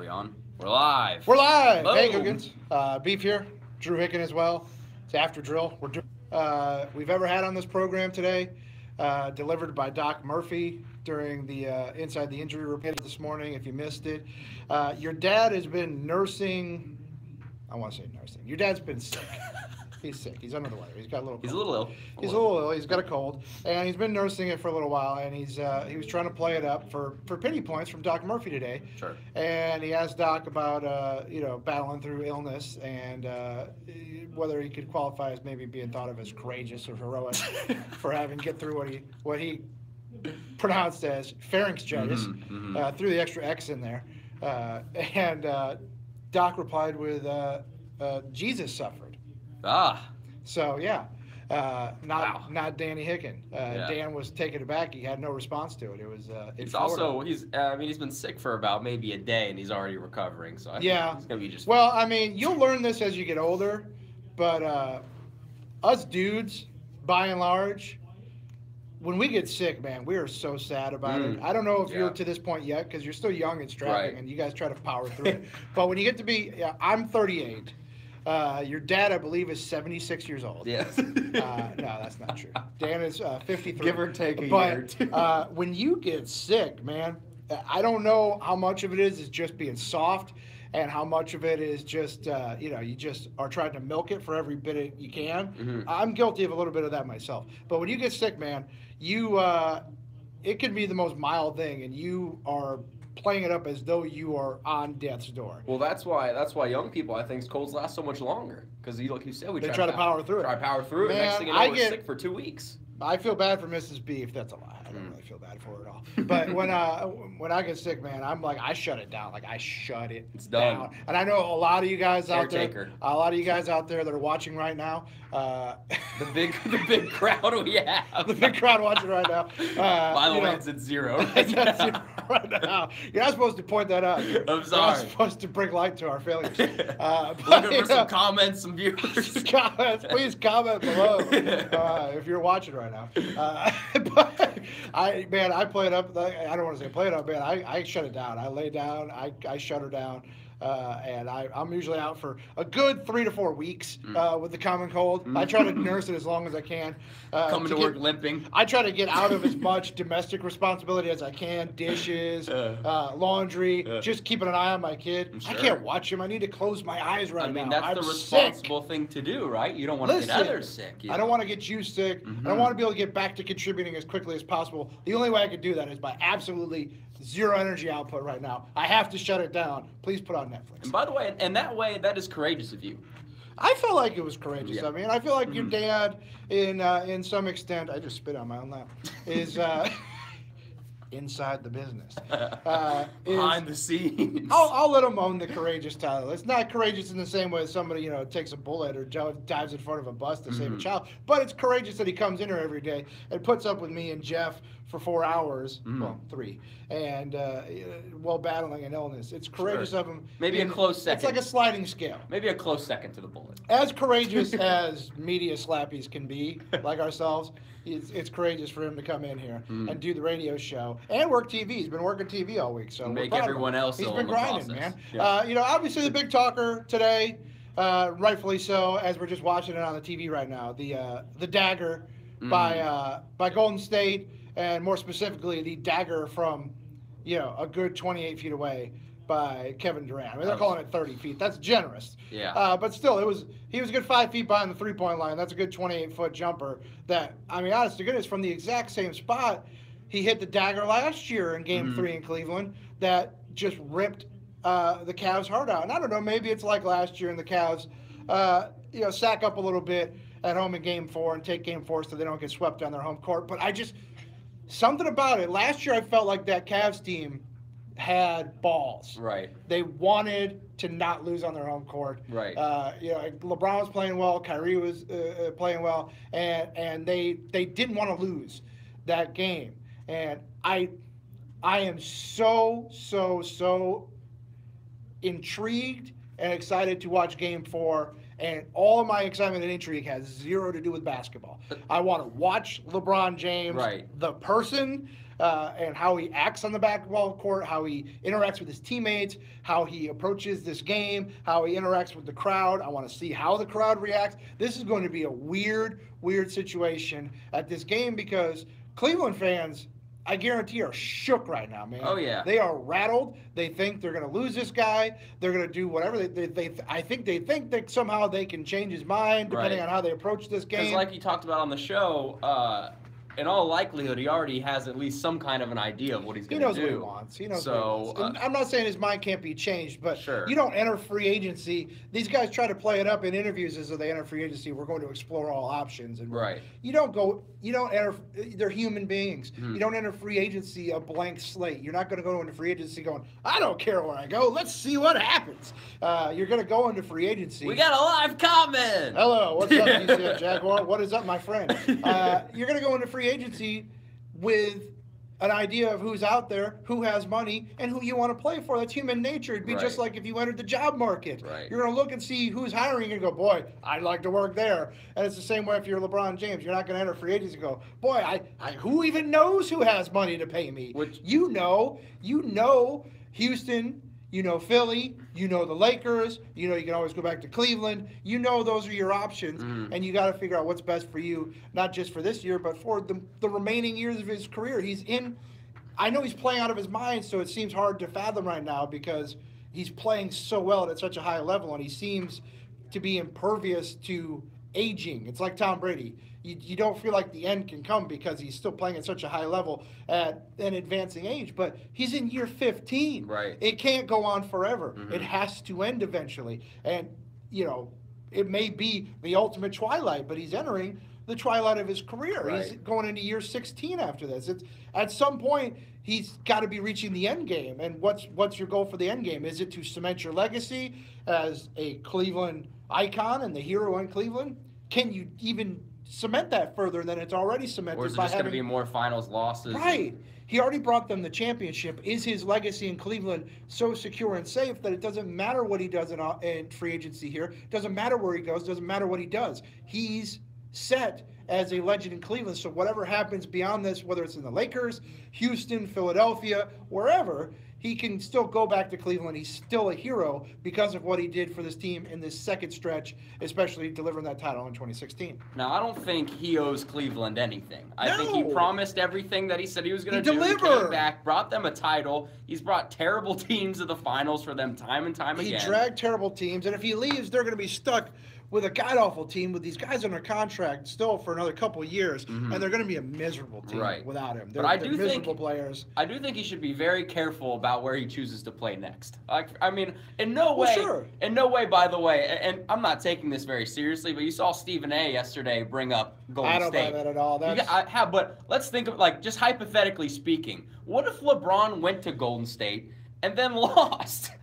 we on? We're live. We're live. Boom. Hey, Googans. Beef here. Drew Hicken as well. It's after drill. We've ever had on this program today, delivered by Doc Murphy during the Inside the Injury Report this morning. If you missed it, your dad has been nursing. I want to say nursing. Your dad's been sick. He's sick. He's under the weather. He's got a little cold. He's a little ill. He's a little ill. He's got a cold, and he's been nursing it for a little while. And he was trying to play it up for pity points from Doc Murphy today. Sure. And he asked Doc about battling through illness and whether he could qualify as maybe being thought of as courageous or heroic for having get through what he pronounced as pharyngitis threw the extra X in there, and Doc replied with Jesus suffered. Ah. So yeah, Wow. not Danny Hicken. Yeah. Dan was taken aback. He had no response to it. It was. He's also he's been sick for about maybe a day and he's already recovering. So I think he's gonna be just. Well, I mean, you'll learn this as you get older, but us dudes, by and large, when we get sick, man, we are so sad about it. I don't know if you're to this point yet because you're still young and strapping, and you guys try to power through it. But when you get to be, I'm 38. Your dad, I believe, is 76 years old. Yes. No, that's not true. Dan is 53. Give or take a year. But when you get sick, man, I don't know how much of it is just being soft and how much of it is just, you just are trying to milk it for every bit you can. I'm guilty of a little bit of that myself. But when you get sick, man, it can be the most mild thing, and you are playing it up as though you are on death's door. Well, that's why young people, I think, colds last so much longer because, like you said, we try to power through it. Try to power through it. Man, Next thing you know, we're sick for 2 weeks. I feel bad for Mrs. Beef. That's a lie. I don't really feel bad for her at all. But when I get sick, man, I'm like, I shut it down. Like, I shut it down. And I know a lot of you guys out there that are watching right now. The big crowd we have. The big crowd watching right now. By the way, it's at zero. It's at zero right now. You're not supposed to point that out. I'm sorry. You're not supposed to bring light to our failures. Looking for some comments, some viewers. Comments, please comment below if you're watching right now. But I play it up. I don't want to say play it up, man. I shut it down. I lay down. I shut her down. And I'm usually out for a good 3 to 4 weeks with the common cold. I try to nurse it as long as I can. Coming to work limping. I try to get out of as much domestic responsibility as I can. Dishes, laundry, just keeping an eye on my kid. Sure. I can't watch him. I need to close my eyes right now. I mean, that's the responsible thing to do, right? You don't want to get others sick. I don't want to get you sick. I don't want to be able to get back to contributing as quickly as possible. The only way I could do that is by absolutely zero energy output right now. I have to shut it down. Please put on Netflix. And by the way, that is courageous of you. I felt like it was courageous. Yeah. I mean, I feel like your dad, in some extent, I just spit on my own lap, is inside the business. Behind the scenes. I'll let him own the courageous title. It's not courageous in the same way as somebody, takes a bullet or dives in front of a bus to save a child. But it's courageous that he comes in here every day and puts up with me and Jeff for 4 hours, well, 3, and while battling an illness. It's courageous of him. Maybe a close second. It's like a sliding scale. Maybe a close second to the bullet. As courageous as media slappies can be, like ourselves, it's courageous for him to come in here and do the radio show and work TV. He's been working TV all week, so make everyone else. He's been grinding, man. Yeah. Obviously the big talker today, rightfully so, as we're just watching it on the TV right now. The dagger by Golden State, and more specifically the dagger from a good 28 feet away by Kevin Durant. I mean, they're calling it 30 feet. That's generous. Yeah. But still, he was a good 5 feet behind the 3-point line. That's a good 28-foot jumper. That, I mean, honest to goodness, from the exact same spot he hit the dagger last year in Game 3 in Cleveland. That just ripped the Cavs' heart out. And I don't know, maybe it's like last year, and the Cavs, sack up a little bit at home in Game 4 and take Game 4 so they don't get swept on their home court. But something about it. Last year, I felt like that Cavs team had balls. Right. They wanted to not lose on their home court. Right. LeBron was playing well. Kyrie was playing well, and they didn't want to lose that game. And I am so intrigued and excited to watch Game 4 And all of my excitement and intrigue has zero to do with basketball. I want to watch LeBron James, the person, and how he acts on the basketball court, how he interacts with his teammates, how he approaches this game, how he interacts with the crowd. I want to see how the crowd reacts. This is going to be a weird situation at this game because Cleveland fans, I guarantee, are shook right now, man. Oh, yeah. They are rattled. They think they're going to lose this guy. They're going to do whatever. I think they think that somehow they can change his mind depending on how they approach this game. Because like you talked about on the show, in all likelihood, he already has at least some kind of an idea of what he's going to do. He knows what he wants. He knows what he wants. I'm not saying his mind can't be changed, but you don't enter free agency. These guys try to play it up in interviews as though they enter free agency. We're going to explore all options. And you don't enter. They're human beings. You don't enter free agency a blank slate. You're not going to go into free agency going, I don't care where I go. Let's see what happens. You're going to go into free agency. We got a live comment. Hello. What's up, UCF Jaguar? What is up, my friend? You're going to go into free agency with an idea of who's out there, who has money, and who you want to play for. That's human nature. It'd be just like if you entered the job market. You're going to look and see who's hiring and go, boy, I'd like to work there. And it's the same way if you're LeBron James. You're not going to enter free agency and go, boy, who even knows who has money to pay me? You know Houston, you know Philly, you know the Lakers, you know you can always go back to Cleveland. You know those are your options, and you got to figure out what's best for you, not just for this year, but for the remaining years of his career. I know he's playing out of his mind, so it seems hard to fathom right now because he's playing so well at such a high level, and he seems to be impervious to aging. It's like Tom Brady. You don't feel like the end can come because he's still playing at such a high level at an advancing age. But he's in year 15. It can't go on forever. It has to end eventually. And, it may be the ultimate twilight, but he's entering the twilight of his career. He's going into year 16 after this. At some point, he's got to be reaching the end game. And what's your goal for the end game? Is it to cement your legacy as a Cleveland icon and the hero in Cleveland? Can you even cement that further than it's already cemented? Or is it just going to be more finals losses? He already brought them the championship. Is his legacy in Cleveland so secure and safe that it doesn't matter what he does in free agency here? Doesn't matter where he goes. Doesn't matter what he does. He's set as a legend in Cleveland. So whatever happens beyond this, whether it's in the Lakers, Houston, Philadelphia, wherever, he can still go back to Cleveland. He's still a hero because of what he did for this team in this second stretch, especially delivering that title in 2016. Now, I don't think he owes Cleveland anything. I think he promised everything that he said he was going to do. He came back, brought them a title. He's brought terrible teams to the finals for them time and time again. He dragged terrible teams, and if he leaves, they're going to be stuck with a god-awful team with these guys under contract still for another couple of years, and they're going to be a miserable team without him. They're miserable players. I do think he should be very careful about where he chooses to play next. In no way, by the way, and I'm not taking this very seriously, but you saw Stephen A. yesterday bring up Golden State. I don't buy that at all. But let's think of, just hypothetically speaking, what if LeBron went to Golden State and then lost?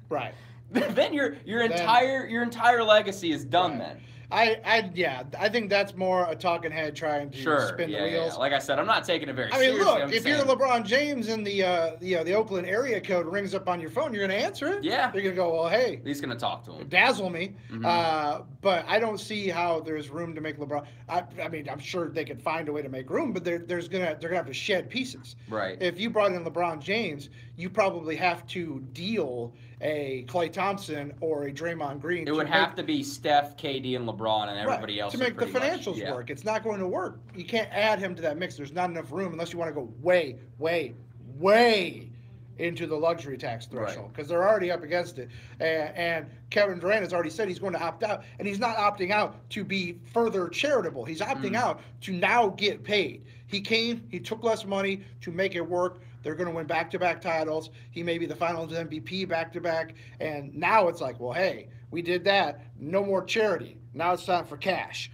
Then your entire legacy is done then. I think that's more a talking head trying to spin the wheels. Like I said, I'm not taking it very seriously. Look, if you're LeBron James and the Oakland area code rings up on your phone, you're going to answer it. Yeah. You're going to go, well, hey. He's going to talk to him. Dazzle me. But I don't see how there's room to make LeBron. I'm sure they could find a way to make room, but they're going to have to shed pieces. If you brought in LeBron James, you probably have to deal a Klay Thompson or a Draymond Green. It would have to be Steph, KD, and LeBron, and everybody else to make the financials work. It's not going to work. You can't add him to that mix. There's not enough room unless you want to go way, way, way into the luxury tax threshold because they're already up against it. And Kevin Durant has already said he's going to opt out, and he's not opting out to be further charitable. He's opting out to now get paid. He took less money to make it work. They're going to win back-to-back titles. He may be the Finals MVP back-to-back. And now it's like, well, hey, we did that. No more charity. Now it's time for cash.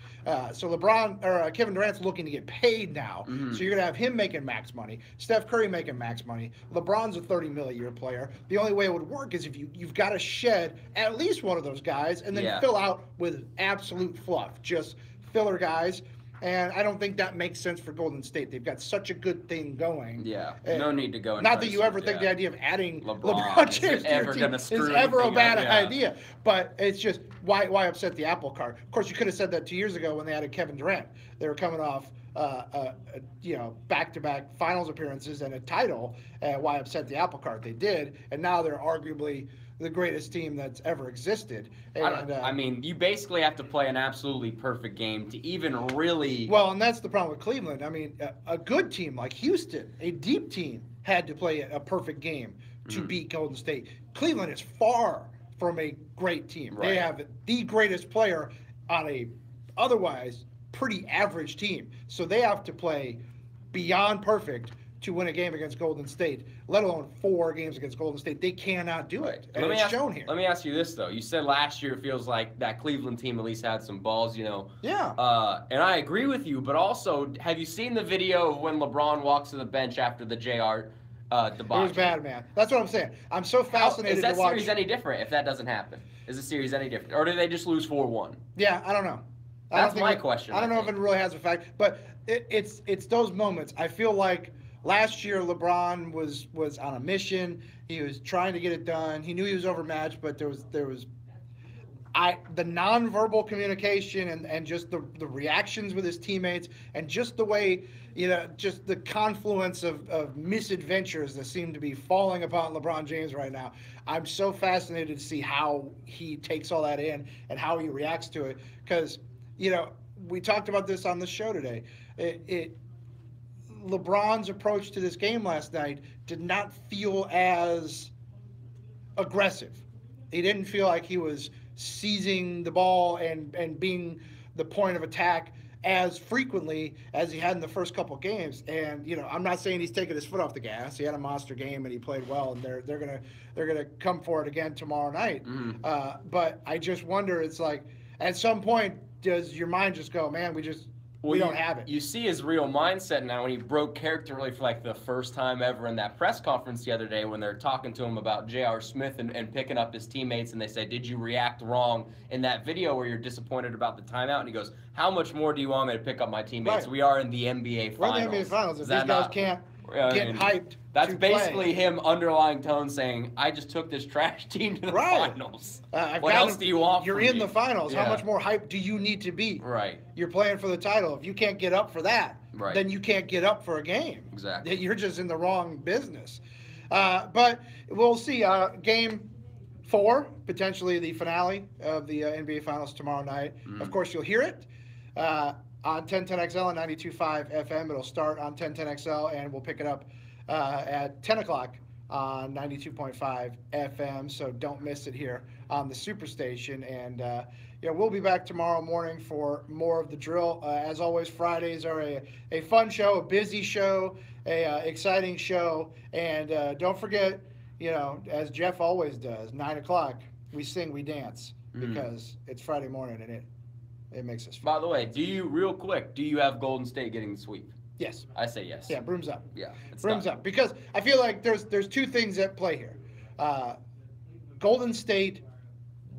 So Kevin Durant's looking to get paid now. So you're going to have him making max money. Steph Curry making max money. LeBron's a $30 million a year player. The only way it would work is if you've got to shed at least one of those guys and then fill out with absolute fluff. Just filler guys. And I don't think that makes sense for Golden State. They've got such a good thing going. Yeah, no need to go. Not that you ever think the idea of adding LeBron James to your team is ever a bad idea. But it's just, why upset the apple cart? Of course, you could have said that 2 years ago when they added Kevin Durant. They were coming off back-to-back finals appearances and a title. Why upset the apple cart? They did, and now they're arguably the greatest team that's ever existed. And, I mean, you basically have to play an absolutely perfect game to even really... Well, and that's the problem with Cleveland. I mean, a good team like Houston, a deep team, had to play a perfect game to beat Golden State. Cleveland is far from a great team. Right. They have the greatest player on a otherwise pretty average team. So they have to play beyond perfect to win a game against Golden State, let alone 4 games against Golden State. They cannot do it. And it's shown here. Let me ask you this, though. You said last year it feels like that Cleveland team at least had some balls, you know. Yeah. And I agree with you, but also, have you seen the video of when LeBron walks to the bench after the JR debacle? It was bad, man. That's what I'm saying. I'm so fascinated to watch. Is that series any different if that doesn't happen? Is the series any different? Or do they just lose 4-1? Yeah, I don't know. That's my question. I don't know if it really has a fact, but it's those moments. I feel like last year LeBron was on a mission. He was trying to get it done. He knew he was overmatched, but there was the nonverbal communication and just the reactions with his teammates and just the way, just the confluence of misadventures that seem to be falling upon LeBron James right now. I'm so fascinated to see how he takes all that in and how he reacts to it, because we talked about this on the show today. LeBron's approach to this game last night did not feel as aggressive. He didn't feel like he was seizing the ball and being the point of attack as frequently as he had in the first couple games. And I'm not saying he's taking his foot off the gas. He had a monster game and he played well, and they're gonna come for it again tomorrow night. But I just wonder, it's like, at some point, does your mind just go, man, we don't have it? You see his real mindset now when he broke character really for like the first time ever in that press conference the other day when they're talking to him about J.R. Smith and picking up his teammates, and they say, did you react wrong in that video where you're disappointed about the timeout? And he goes, how much more do you want me to pick up my teammates? Right. We are in the NBA Finals. We're in the NBA Finals. If these guys can't get hyped, that's basically him underlying tone saying, I just took this trash team to the finals. What else do you want You're from in me? the finals. Yeah. How much more hype do you need to be? Right. You're playing for the title. If you can't get up for that, then you can't get up for a game. Exactly. You're just in the wrong business. But we'll see. Game 4, potentially the finale of the NBA Finals tomorrow night. Of course, you'll hear it on 1010XL and 92.5 FM. It'll start on 1010XL, and we'll pick it up at 10 o'clock on 92.5 FM, so don't miss it here on the Superstation. And we'll be back tomorrow morning for more of the drill. As always, Fridays are a fun show, a busy show, a exciting show. And don't forget, as Jeff always does, 9 o'clock, we sing, we dance, because it's Friday morning and it makes us fun. By the way, do you have Golden State getting the sweep? Yes. I say yes. Yeah, brooms up. Yeah. Brooms up. Because I feel like there's 2 things at play here. Golden State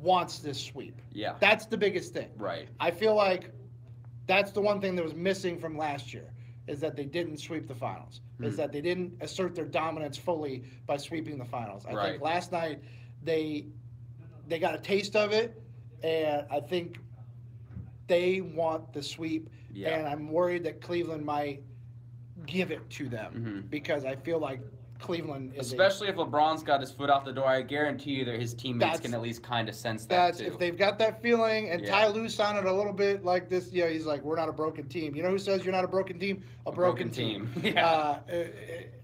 wants this sweep. Yeah. That's the biggest thing. Right. I feel like that's the one thing that was missing from last year, is that they didn't sweep the finals. Is that they didn't assert their dominance fully by sweeping the finals. I think last night they got a taste of it, and I think they want the sweep. Yeah. And I'm worried that Cleveland might give it to them, because I feel like Cleveland is especially if LeBron's got his foot out the door. I guarantee you that his teammates can at least kind of sense that too. If they've got that feeling, and Ty Lue sounded a little bit like this. He's like, we're not a broken team. You know who says you're not a broken team? A broken team. Yeah.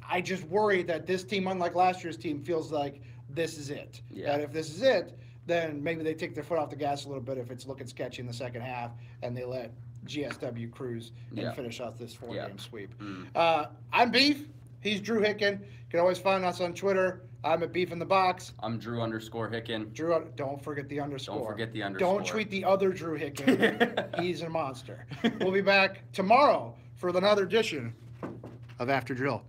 I just worry that this team, unlike last year's team, feels like this is it. Yeah. And if this is it, then maybe they take their foot off the gas a little bit if it's looking sketchy in the second half, and they let GSW cruise and finish off this 4-game sweep. I'm Beef. He's Drew Hicken. You can always find us on Twitter. I'm at Beef in the Box. I'm Drew_Hicken. Drew, don't forget the underscore. Don't forget the underscore. Don't tweet the other Drew Hicken. He's a monster. We'll be back tomorrow for another edition of After Drill.